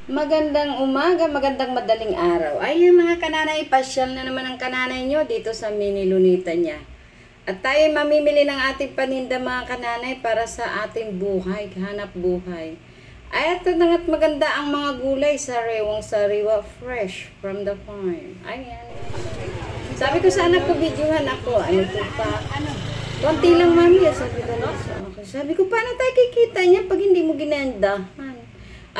Magandang umaga, magandang madaling araw. Ayun mga kananay, pasyal na naman ang kananay nyo dito sa mini lunita niya. At tayo mamimili ng ating paninda mga kananay para sa ating buhay, hanap buhay. Ay, ito na nga't maganda ang mga gulay, sariwang sariwa, fresh from the farm. Ayan. Sabi ko sa anak ko, videohan ako. Ano ito pa? Konti lang mami, sabi ko na sa akin. Sabi ko, paano tayo kikita niya pag hindi mo ginandahan?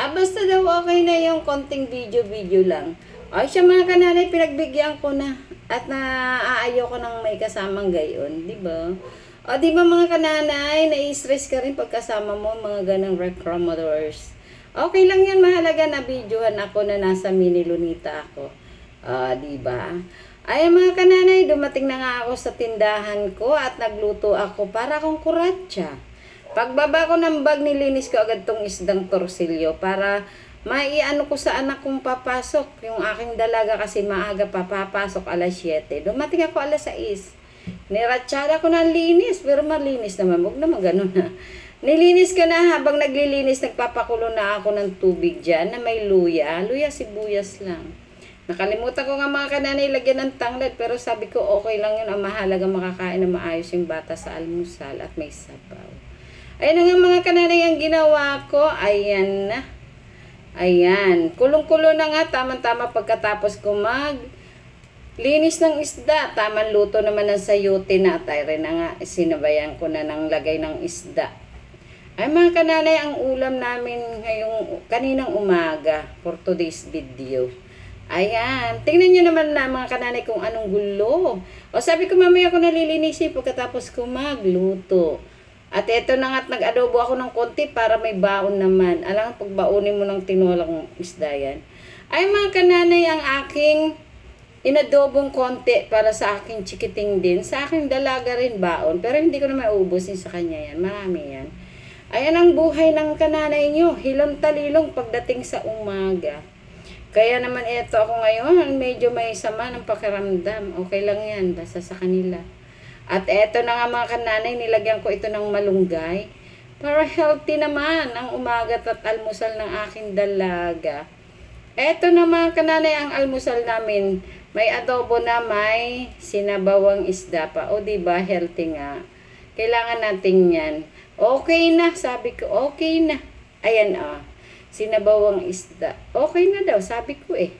Basta daw okay na yung konting video lang. Ay, siya mga kananay, pinagbigyan ko na. At naaayaw ko nang may kasamang gayon, di ba? O, di ba mga kananay, nai-stress ka rin pagkasama mo, mga ganang reclamadors. Okay lang yan, mahalaga na videohan ako na nasa mini lunita ako. Di ba? Ay, mga kananay, dumating na nga ako sa tindahan ko at nagluto ako para akong kuratsa. Pagbaba ko ng bag, nilinis ko agad tong isdang torsilyo para maiano ko sa anak kong papasok. Yung aking dalaga kasi maaga papapasok alas 7. Dumating ako alas 6. Niratsada ko ng linis, pero malinis naman. Huwag naman ganun na. Nilinis ko na habang naglilinis, nagpapakulo na ako ng tubig dyan na may luya. Luya, sibuyas lang. Nakalimutan ko nga mga kananay lagyan ng tanglad, pero sabi ko okay lang yun. Ang mahalaga makakain na maayos yung bata sa almusal at may sabaw. Ayun nga mga kananay ang ginawa ko. Ayan na. Ayan. Kulong-kulo na nga. Tama-tama pagkatapos ko linis ng isda. Tamang luto naman ng sayote na. Tayo na nga. Sinabayan ko na ng lagay ng isda. Ay mga kananay, ang ulam namin ngayong kaninang umaga for today's video. Ayan. Tingnan nyo naman na mga kananay kung anong gulo. O sabi ko mamaya ko nalilinisin pagkatapos ko magluto. At ito na nga't nag-adobo ako ng konti para may baon naman. Alam, pag baunin mo ng tinolang isda yan. Ay mga kananay, ang aking inadobong konti para sa aking chikiting din. Sa aking dalaga rin baon. Pero hindi ko na mauubusin sa kanya yan. Marami yan. Ayan ang buhay ng kananay nyo. Hilong talilong pagdating sa umaga. Kaya naman ito ako ngayon. Medyo may sama ng pakiramdam. Okay lang yan. Basta sa kanila. At eto na nga mga kananay, nilagyan ko ito ng malunggay. Para healthy naman ang umaga at almusal ng aking dalaga. Eto na mga kananay ang almusal namin. May adobo na may sinabawang isda pa. O diba, healthy nga. Kailangan natin yan. Okay na, sabi ko, okay na. Ayan sinabawang isda. Okay na daw, sabi ko eh.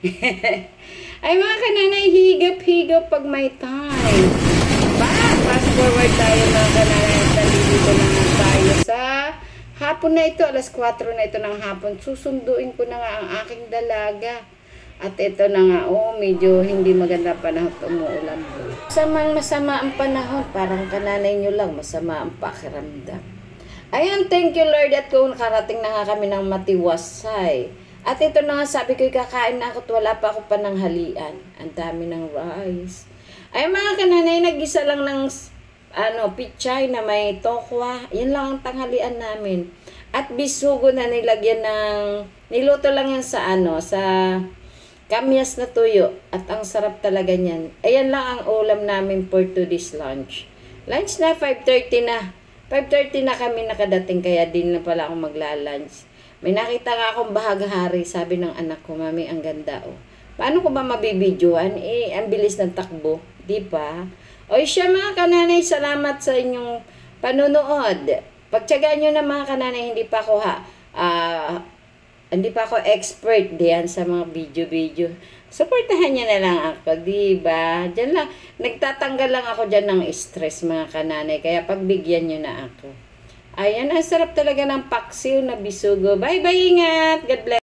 Ay mga kananay, higap-higap pag may time. Fast forward tayo mga kananay. Dito na tayo sa hapon na ito. Alas 4 na ito ng hapon. Susunduin ko na nga ang aking dalaga. At ito na nga, medyo hindi maganda panahon. Umuulan. Masama ang panahon. Parang kananay nyo lang, masama ang pakiramdam. Ayan, thank you Lord. At kung nakarating na nga kami ng matiwasay. At ito na nga, sabi ko, kakain na ako at wala pa ako pananghalian. Ang dami ng rice. Ay mga kananay, nag-isa lang ng pichay na may tokwa. Yan lang ang tanghalian namin. At bisugo na nilagyan niluto lang yan sa sa kamyas na tuyo. At ang sarap talaga niyan. Ayan lang ang ulam namin for today's lunch. Lunch na, 5:30 na. 5:30 na kami nakadating, kaya din na pala akong magla-lunch. May nakita nga akong bahaghari, sabi ng anak ko, Mami, ang ganda Paano ko ba mabibidyoan? Ang bilis ng takbo. Di ba? O siya mga kananay, salamat sa inyong panunood. Pagtyagaan nyo na mga kananay, hindi pa ako expert diyan sa mga video. Supportahan nyo na lang ako, di ba? Diyan lang, nagtatanggal lang ako diyan ng stress mga kananay, kaya pagbigyan nyo na ako. Ayan, ang sarap talaga ng paksiw na bisugo. Bye-bye, ingat! God bless!